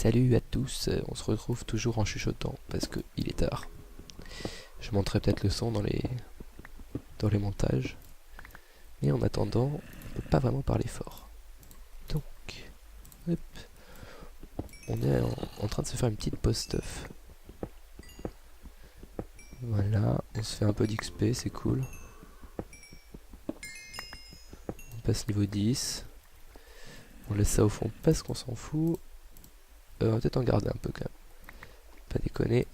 Salut à tous, on se retrouve toujours en chuchotant parce que il est tard. Je monterai peut-être le son dans les montages. Mais en attendant, on peut pas vraiment parler fort. Donc, hop, on est en train de se faire une petite post-stuff. Voilà, on se fait un peu d'XP, c'est cool. On passe niveau 10. On laisse ça au fond parce qu'on s'en fout. On va peut-être en garder un peu quand même. Pas déconner.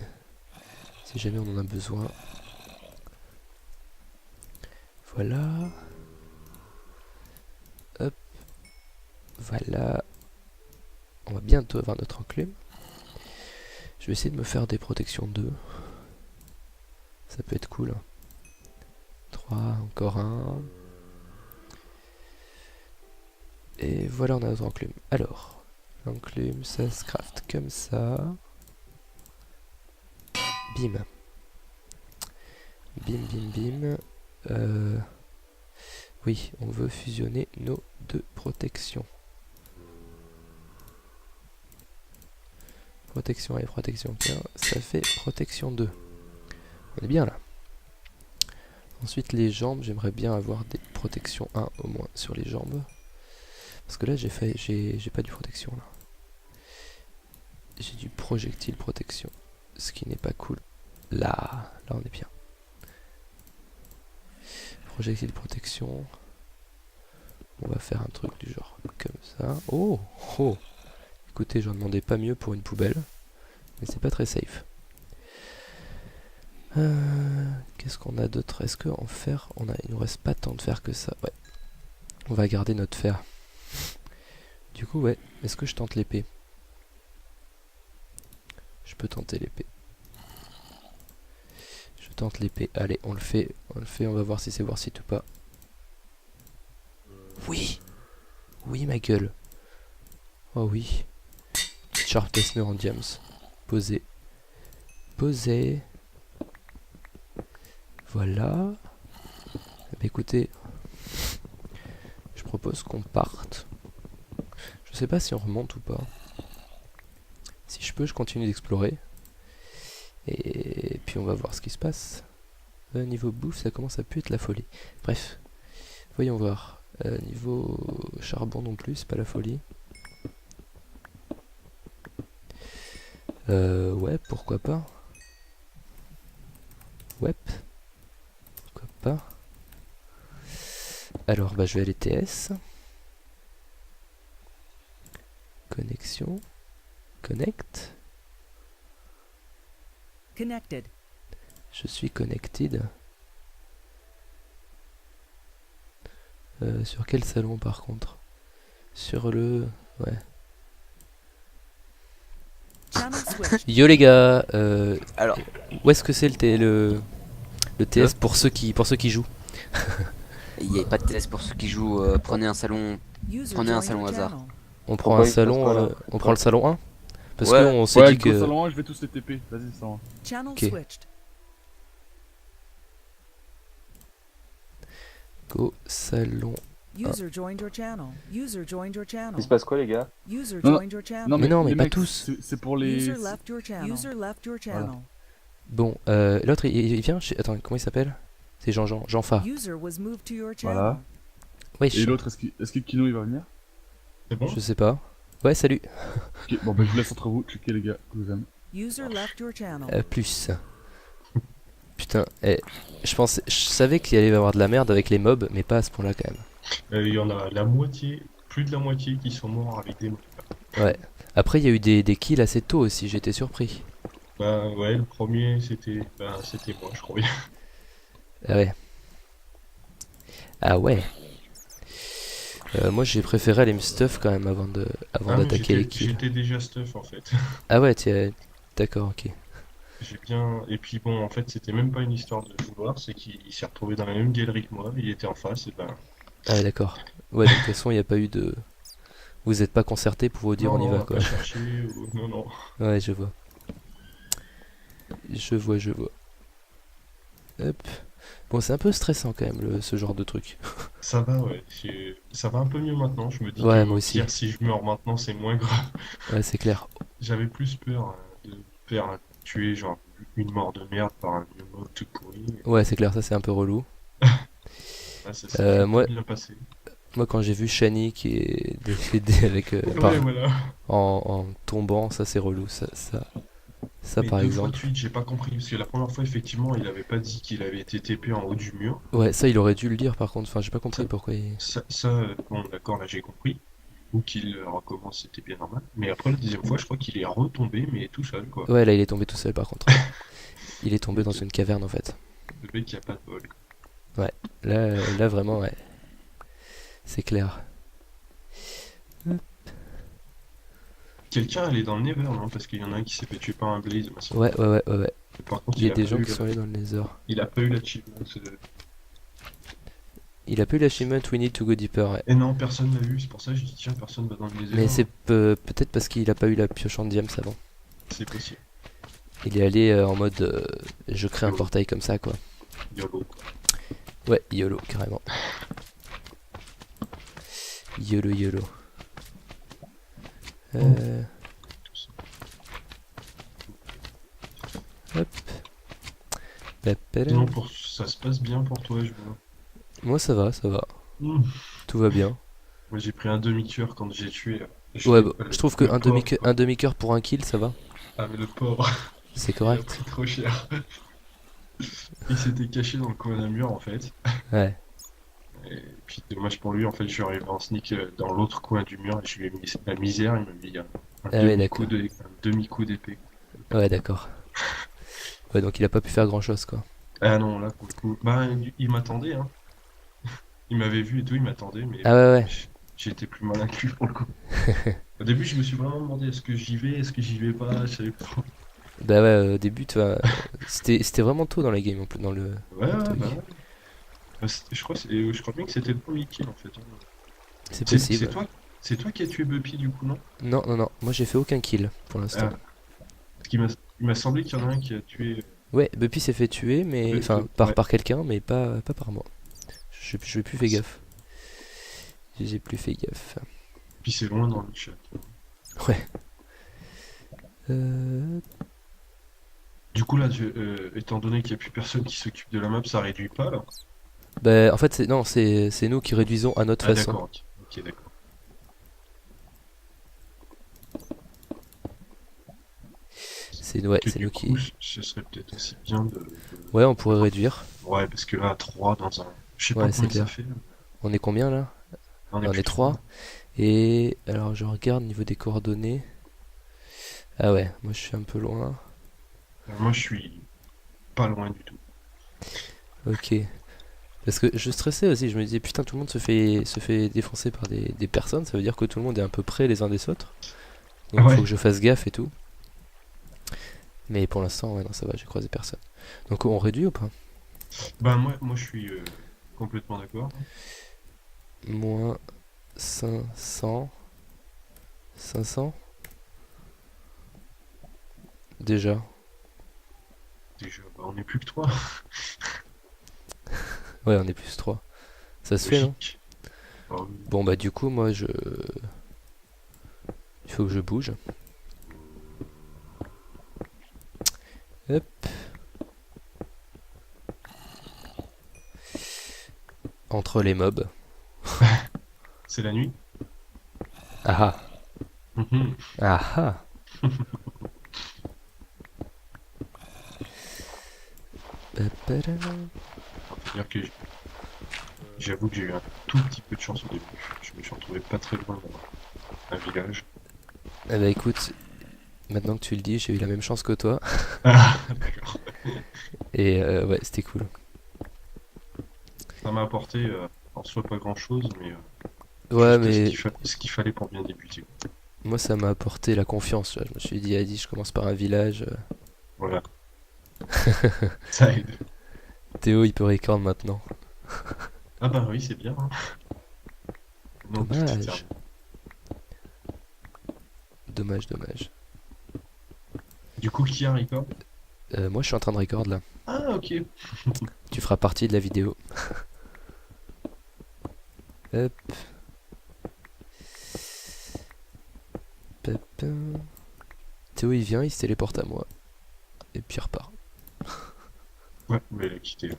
Si jamais on en a besoin. Voilà. Hop. Voilà. On va bientôt avoir notre enclume. Je vais essayer de me faire des protections 2. Ça peut être cool. 3, encore un. Et voilà, on a notre enclume. Alors, l'enclume, ça se craft comme ça. Bim. Bim, bim, bim. Oui, on veut fusionner nos deux protections. Protection et protection 1, ça fait protection 2. On est bien là. Ensuite les jambes, j'aimerais bien avoir des protections 1 au moins sur les jambes. Parce que là j'ai pas du protection là. J'ai du projectile protection. Ce qui n'est pas cool. Là on est bien. Projectile protection. On va faire un truc du genre comme ça. Oh, oh. Écoutez, j'en demandais pas mieux pour une poubelle. Mais c'est pas très safe. Qu'est-ce qu'on a d'autre? Est-ce qu'en fer, il nous reste pas tant de fer que ça? Ouais. On va garder notre fer. Du coup, ouais. Est-ce que je tente l'épée? Je peux tenter l'épée. Je tente l'épée. Allez, on le fait. On va voir si c'est worth it ou pas. Oui! Oui, ma gueule. Oh oui. Sharpness Neurondiums. Posé. Posé. Voilà. Bah, écoutez, je propose qu'on parte. Je sais pas si on remonte ou pas. Si je peux, je continue d'explorer. Et puis on va voir ce qui se passe. Niveau bouffe, ça commence à plus être la folie. Bref, voyons voir. Niveau charbon non plus, c'est pas la folie. Ouais, pourquoi pas. Ouais. Pourquoi pas. Alors, bah je vais aller TS. Connexion. Connect. Connected. Je suis connected. Sur quel salon par contre? Sur le... Ouais. Channel switch. Yo les gars, Alors, où est-ce que c'est le TS pour ceux qui jouent? il n'y a pas de test pour ceux qui jouent. Prenez un salon. User Prenez un joined salon your hasard. channel. On prend Pourquoi un il se passe salon, quoi, là on prend le salon 1? Parce Ouais. qu'on s'est Ouais, dit go que... salon 1, je vais tous les TP. Vas-y, ça va. Channel Ok. switched. Go salon. User joined your channel. User joined your channel. Il se passe quoi, les gars? User Non, joined your channel. Non, Mais non, mais les pas mecs, tous. C'est pour les. User left your channel. User left your channel. Bon, l'autre il vient chez... Attends, comment il s'appelle? C'est Jean Fa. User was moved to your Voilà. channel. Wesh, Et l'autre, est-ce que Kino il va venir? C'est bon? je sais pas. Ouais, salut. Ok, bon, bah je vous laisse entre vous. Checkez, les gars. Je vous aime. User left your channel. Plus. Putain, je savais qu'il allait y avoir de la merde avec les mobs, mais pas à ce point-là quand même. Il y en a la moitié, plus de la moitié qui sont morts avec des mots. Ouais. Après, il y a eu des kills assez tôt aussi, j'étais surpris. Bah ouais, le premier c'était moi, je crois bien. Ah ouais. Ah ouais. Moi j'ai préféré aller me stuff quand même avant Ah, mais d'attaquer les kills. j'étais déjà stuff en fait. Ah ouais, d'accord, ok. J'ai bien. Et puis bon, en fait, c'était même pas une histoire de vouloir, c'est qu'il s'est retrouvé dans la même galerie que moi, il était en face, et ben. Ah ouais, d'accord. Ouais, de toute façon, il n'y a pas eu de... Vous êtes pas concerté pour vous dire non, on y non, va a quoi. pas cherché, non, non. Ouais, je vois. Je vois. Hop. Bon, c'est un peu stressant quand même ce genre de truc. Ça va, ouais. Ça va un peu mieux maintenant. Je me dis Ouais, que moi au aussi. pire, si je meurs maintenant, c'est moins grave. Ouais, c'est clair. j'avais plus peur de me faire tuer, genre une mort de merde par un vieux mob tout pourri. Ouais, c'est clair, ça c'est un peu relou. Là, ça s'est plutôt Moi, bien passé. moi, quand j'ai vu Shani qui est décédé avec, Ouais, voilà. en tombant, ça c'est relou. Ça Mais par 2 fois de exemple. suite, j'ai pas compris, parce que la première fois, effectivement, il avait pas dit qu'il avait été TP en haut du mur. Ouais, ça il aurait dû le dire par contre. Enfin, j'ai pas compris Ça, pourquoi il. bon, d'accord, là j'ai compris. Ou qu'il recommence, c'était bien normal. Mais après, la deuxième fois, je crois qu'il est retombé, mais tout seul, quoi. Ouais, là il est tombé tout seul par contre. Il est tombé dans une caverne en fait. Le mec qui a pas de bol, quoi. Là vraiment, ouais. C'est clair. Quelqu'un allait dans le Nether, non? Parce qu'il y en a un qui s'est fait tuer par un Blaze, ma soeur. Ouais. Par contre, Il y a des gens qui sont allés dans le Nether. il a pas eu l'achievement. Il a pas eu l'achievement We Need to Go Deeper, ouais. Et non, personne l'a eu, c'est pour ça que je dis tiens, personne va dans le Nether. Mais c'est peut-être parce qu'il a pas eu la pioche en diams avant. C'est possible. Il est allé en mode je crée un portail comme ça quoi. YOLO, quoi. Ouais, YOLO carrément. YOLO. Hop. Sinon, ça se passe bien pour toi, je vois. Moi ça va. Mmh. Tout va bien. Moi, j'ai pris un demi-cœur quand j'ai tué. Ouais, bah, je trouve que le pauvre, quoi. un demi-cœur pour un kill ça va. Ah, mais le pauvre, C'est il a correct. pris trop cher. Il s'était caché dans le coin d'un mur, en fait. Ouais. Et puis, dommage pour lui, en fait, je suis arrivé en sneak dans l'autre coin du mur et je lui ai mis la misère. Il m'a mis un ouais, demi-coup d'épée. Ouais, d'accord. Ouais, donc il a pas pu faire grand chose quoi. Ah non, là, pour le coup. Bah, il m'attendait, hein. Il m'avait vu et tout, il m'attendait, mais Ah ouais. j'ai été plus malin que lui pour le coup. Au début, je me suis vraiment demandé est-ce que j'y vais, est-ce que j'y vais pas, je savais pas trop. Bah ouais, au début, tu vois, c'était vraiment tôt dans la game, dans le Ouais, truc. bah ouais. Bah, je crois bien que c'était le premier kill en fait, hein. C'est C'est possible. c'est toi qui as tué Buppy du coup, non? Non, moi j'ai fait aucun kill pour l'instant. Ah, parce il m'a semblé qu'il y en a un qui a tué. Ouais, Buppy s'est fait tuer, mais enfin Ouais. par quelqu'un, mais pas par moi. Je n'ai plus fait gaffe. J'ai plus fait gaffe. Puis c'est loin dans le chat. Ouais. Euh... Du coup là, étant donné qu'il n'y a plus personne qui s'occupe de la map, ça réduit pas là? Bah en fait c'est nous qui réduisons à notre Ah façon. d'accord, ok, d'accord. C'est Que nous du coup, qui. ce serait peut-être aussi bien de... Ouais, on pourrait réduire. Ouais, parce que là, 3 dans un... Je sais Ouais, pas c'est combien ça clair. fait. Là. On est combien là? On On plus est 3. Et alors je regarde au niveau des coordonnées. Ah ouais, moi je suis un peu loin. Moi, je suis pas loin du tout. Ok. Parce que je stressais aussi, je me disais putain tout le monde se fait défoncer par des personnes, ça veut dire que tout le monde est un peu près les uns des autres. Donc Ouais. faut que je fasse gaffe et tout. Mais pour l'instant, ouais, non, ça va, j'ai croisé personne. Donc on réduit ou pas? Bah moi je suis complètement d'accord. Moins 500. 500 déjà. Déjà, bah, on est plus que 3. Ouais, on est plus 3. Ça se fait, non? Logique. Bah oui. Bon bah du coup, moi je... Il faut que je bouge. Hop. Entre les mobs. C'est la nuit. Ah Mhm. ah. Ah ah. Faut dire que j'avoue que j'ai eu un tout petit peu de chance au début. Je me suis retrouvé pas très loin d'un village. Eh bah écoute, maintenant que tu le dis, j'ai eu la même chance que toi. Ah, d'accord. Et ouais, c'était cool. Ça m'a apporté en soi pas grand chose, mais Ouais, juste mais ce qu'il fallait pour bien débuter. moi ça m'a apporté la confiance. Tu vois. Je me suis dit, allez, je commence par un village. Voilà. Ça aide. Théo, il peut record maintenant. Ah bah oui, c'est bien. Hein. Non, tout est Dommage. terminé. Dommage. Du coup, qui a record? Moi je suis en train de record là. Ah, ok. Tu feras partie de la vidéo. Hop. Papa. Théo il vient, il se téléporte à moi. Et puis il repart. Ouais, mais il a quitté.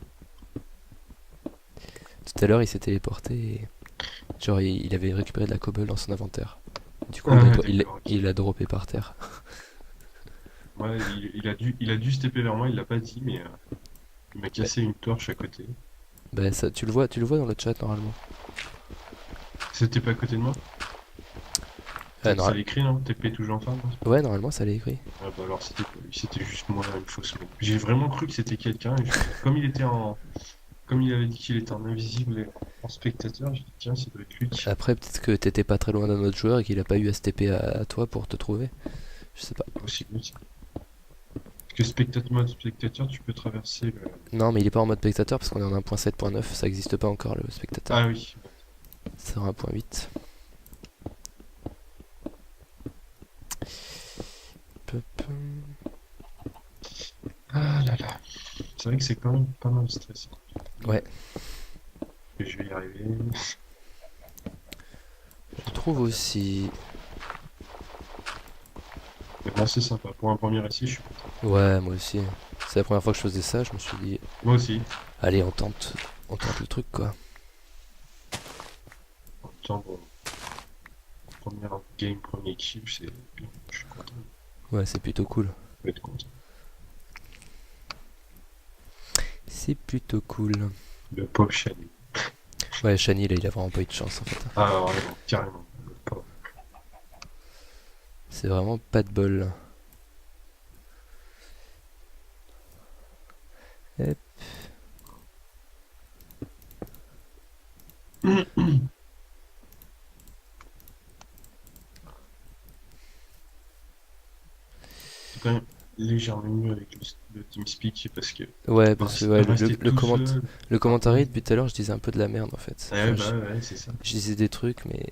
Tout à l'heure il s'est téléporté et... Genre il avait récupéré de la cobble dans son inventaire. Du coup Ah, il d'accord, ok. l'a droppé par terre. Ouais, il a dû se TP vers moi, il l'a pas dit, mais il m'a cassé une torche à côté. Bah ça, tu le vois dans le chat normalement. C'était pas à côté de moi? Ah, Ça l'écrit, non? TP toujours en fin, non? Ouais, normalement ça l'est écrit. Ouais, bah alors c'était pas lui, c'était juste moi, une fausse mot. J'ai vraiment cru que c'était quelqu'un, et comme il avait dit qu'il était en invisible et en spectateur, j'ai dit tiens, ça doit être lui. Après peut-être que t'étais pas très loin d'un autre joueur et qu'il a pas eu à se TP à toi pour te trouver. Je sais pas. Possible aussi. Parce que mode spectateur, tu peux traverser le... Non mais il est pas en mode spectateur parce qu'on est en 1.7.9, ça existe pas encore le spectateur. Ah oui. C'est en 1.8. Ah là là. C'est vrai que c'est quand même pas mal stressant. Ouais. Et je vais y arriver. Je trouve aussi. Mais bon, c'est sympa. Pour un premier essai, je suis content. Ouais, moi aussi. C'est la première fois que je faisais ça, je me suis dit, Moi aussi. allez, on tente le truc quoi. En même temps, bon, première game, premier kill, c'est bien. Je suis content. Ouais, c'est plutôt cool. Je vais être content. C'est plutôt cool. Le pauvre Shani. Ouais, Shani là, il a vraiment pas eu de chance en fait. Ah, vraiment, carrément. Le pauvre. C'est vraiment pas de bol. Hop. C'est quand même légèrement mieux avec le TeamSpeak parce que Ouais, parce que ouais, rester tout seul. le commentaire depuis tout à l'heure, je disais un peu de la merde en fait. Ouais, Enfin, bah ouais, c'est ça. je disais des trucs, mais.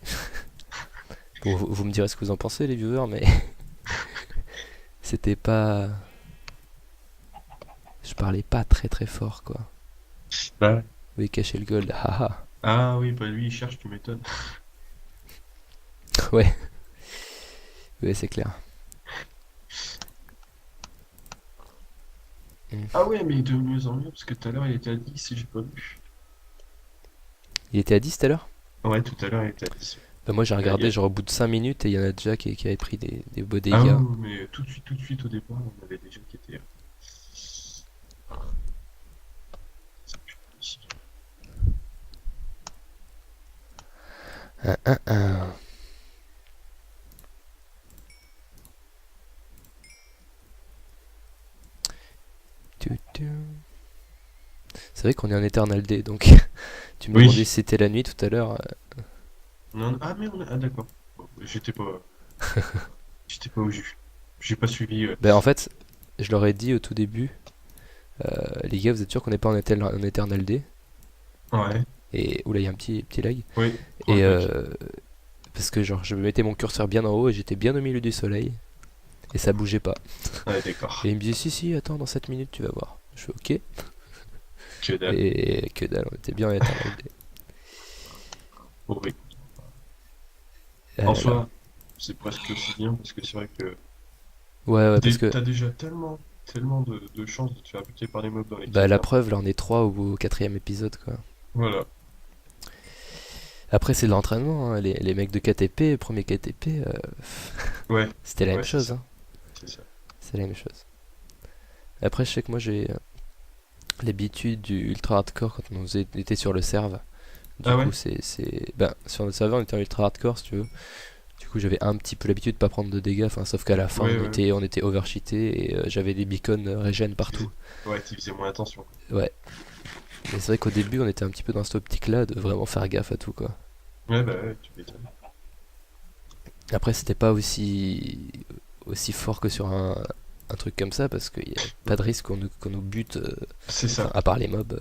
Bon, vous me direz ce que vous en pensez, les viewers, mais. C'était pas. Je parlais pas très très fort quoi. Bah, Oui, cacher le gold, haha. ah oui, bah lui il cherche, tu m'étonnes. Ouais. Ouais, c'est clair. Ah ouais, mais de mieux en mieux parce que tout à l'heure il était à 10 et j'ai pas vu. Il était à 10 tout à l'heure? Ouais, tout à l'heure il était à 10. Bah, moi j'ai il y regardé a- genre au bout de 5 minutes et il y en a déjà qui avaient pris des beaux dégâts. Ah oui, mais tout de suite au départ, on avait des gens qui étaient. Ah. C'est vrai qu'on est en Eternal Day, donc tu me Oui. demandais si c'était la nuit tout à l'heure. Non, ah mais on a... Ah d'accord. Bon, j'étais pas. J'étais pas au jus. J'ai pas suivi. Bah en fait, je leur ai dit au tout début, les gars, vous êtes sûrs qu'on n'est pas en Eternal Day? Ouais. Et oula, il y a un petit lag. Oui. Et Ouais, parce que genre je mettais mon curseur bien en haut et j'étais bien au milieu du soleil et ça bougeait pas. ouais, d'accord. Et il me disait si attends dans 7 minutes tu vas voir. Je fais ok. Que dalle. Et que dalle, on était bien en Eternal Day. Oh, oui. Ah En là soi, là. c'est presque aussi bien parce que c'est vrai que Ouais parce que t'as déjà tellement de chances de te faire buter par les mobs dans les bah la kills. preuve là on est 3 au 4ème épisode quoi. Voilà. Après c'est de l'entraînement, hein. Les mecs de KTP, premier KTP, Ouais, c'était la Ouais, même c'est chose. ça. Hein. c'est ça. C'est la même chose. Après je sais que moi j'ai l'habitude du ultra hardcore quand on était sur le serve. Du Ah coup ouais? ben, sur le serveur on était en ultra hardcore si tu veux. Du coup j'avais un petit peu l'habitude de pas prendre de dégâts, enfin sauf qu'à la fin Ouais, on était overcheaté et j'avais des beacons régène partout. Ouais, tu faisais moins attention. Ouais. Mais c'est vrai qu'au début on était un petit peu dans cette optique là de vraiment faire gaffe à tout quoi. Ouais, bah ouais, tu m'étonnes. Après c'était pas aussi fort que sur un truc comme ça parce qu'il y a pas de risque qu'on nous bute C'est ça. à part les mobs.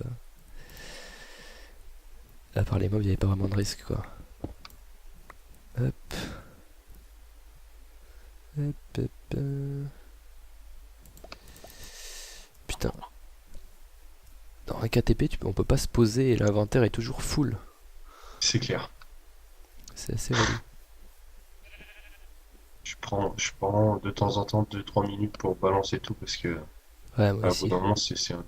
À part les mobs il y avait pas vraiment de risque quoi. Hop. Hop. Putain. Dans un KTP on peut pas se poser et l'inventaire est toujours full. C'est clair. C'est assez relou. Je prends de temps en temps 2-3 minutes pour balancer tout parce que Ouais, moi à bout aussi. d'un moment c'est un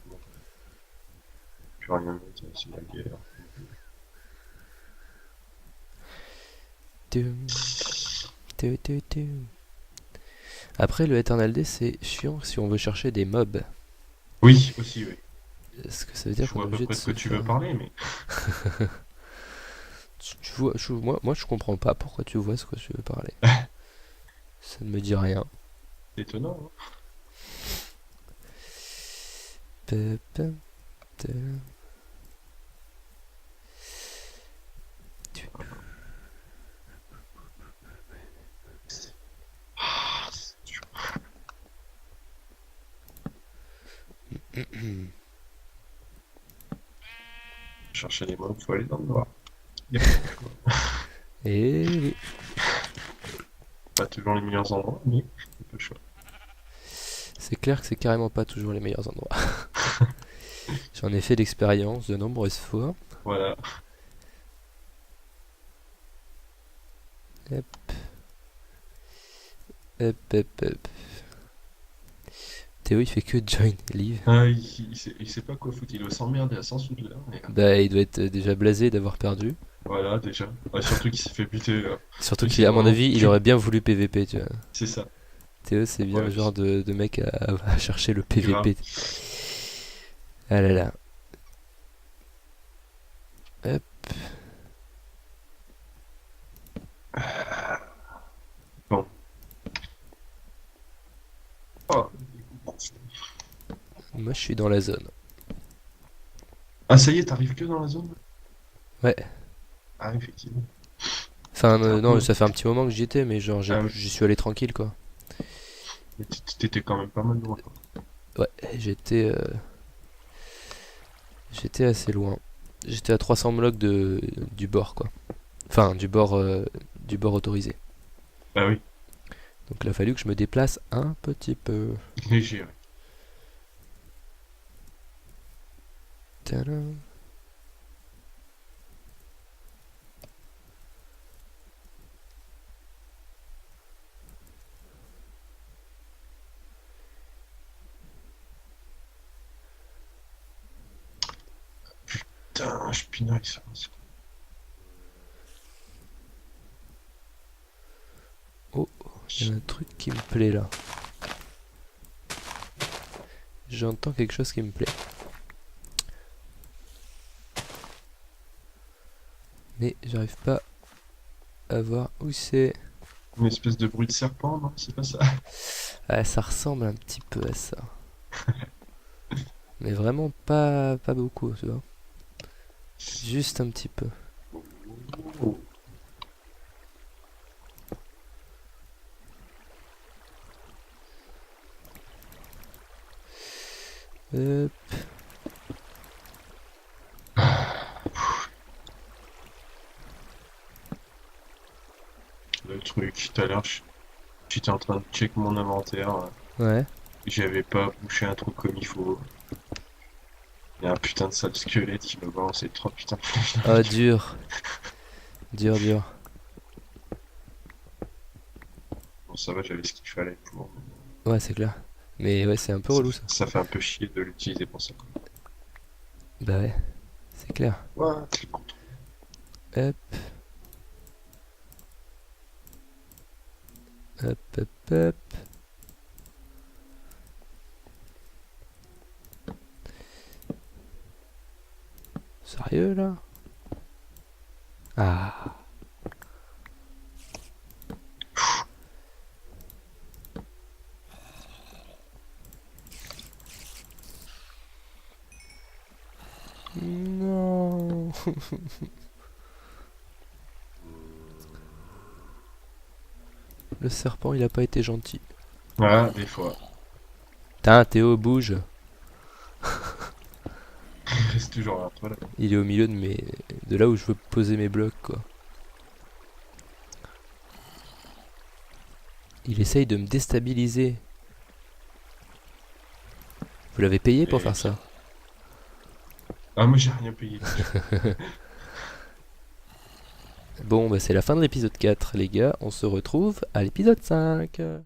plus rien mettre, c'est la guerre. Tum, tum. Après, le Eternal Day, c'est chiant si on veut chercher des mobs. Oui, aussi, oui. Est-ce que ça veut Je dire qu'on vois est à peu obligé de près de se quoi tu veux faire... parler, mais Tu vois, moi, je comprends pas pourquoi tu vois ce que tu veux parler. Ça ne me dit rien. c'est étonnant. Hein. Pe- pe- te- Chercher les mobs, faut aller dans le noir. Y a pas de choix. Et oui. Pas toujours les meilleurs endroits, mais c'est pas le choix. C'est clair que c'est carrément pas toujours les meilleurs endroits. J'en ai fait l'expérience de nombreuses fois. Voilà. Hop. Hop, hop, hop. Théo, il fait que join leave. Ah, il sait pas quoi foutre, il doit s'emmerder à 100 sous de l'heure. Mais... Bah, il doit être déjà blasé d'avoir perdu. Voilà, déjà. Ouais, surtout qu'il s'est fait buter. Surtout Oui, qu'il, à mon vraiment, avis, il aurait bien voulu PVP, tu vois. c'est ça. Théo, c'est bien Ouais, le genre de mec à chercher le Grave. PVP. Ah là là. Hop. Bon. Oh. Moi, je suis dans la zone. Ah, ça y est, t'arrives que dans la zone? Ouais. Ah, effectivement. Enfin, non, Ouais. ça fait un petit moment que j'y étais, mais genre, Ah ouais. j'y suis allé tranquille, quoi. Mais t'étais quand même pas mal loin. Quoi. Ouais, j'étais assez loin. J'étais à 300 blocs du bord, quoi. Enfin, du bord autorisé. Bah oui, Donc, il a fallu que je me déplace un petit peu. léger. Ouais. Tadam. Putain, je pinaille ça. Il y a un truc qui me plaît là. J'entends quelque chose qui me plaît. Mais j'arrive pas à voir où c'est. Une espèce de bruit de serpent, non? C'est pas ça? Ah, ça ressemble un petit peu à ça. Mais vraiment pas beaucoup, tu vois. Juste un petit peu. Oh. Hop. Le truc, tout à l'heure, j'étais en train de check mon inventaire. Ouais. J'avais pas bouché un truc comme il faut. Il y a un putain de sale squelette qui me balance les 3 putains. Oh, dur. Dur, dur. Bon, ça va, j'avais ce qu'il fallait pour. Ouais, c'est clair. Mais ouais, c'est un peu relou ça. Ça fait un peu chier de l'utiliser pour ça. Bah ouais, c'est clair. Ouais, c'est con. Hop. Hop, hop, hop. Sérieux là? Ah. Non. Le serpent, il a pas été gentil. Voilà, des fois. Putain, Théo, bouge. Il reste toujours là, toi là. Il est au milieu de là où je veux poser mes blocs, quoi. Il essaye de me déstabiliser. Vous l'avez payé pour Et- faire ça? Ah, moi j'ai rien payé. Bon, bah c'est la fin de l'épisode 4, les gars. On se retrouve à l'épisode 5.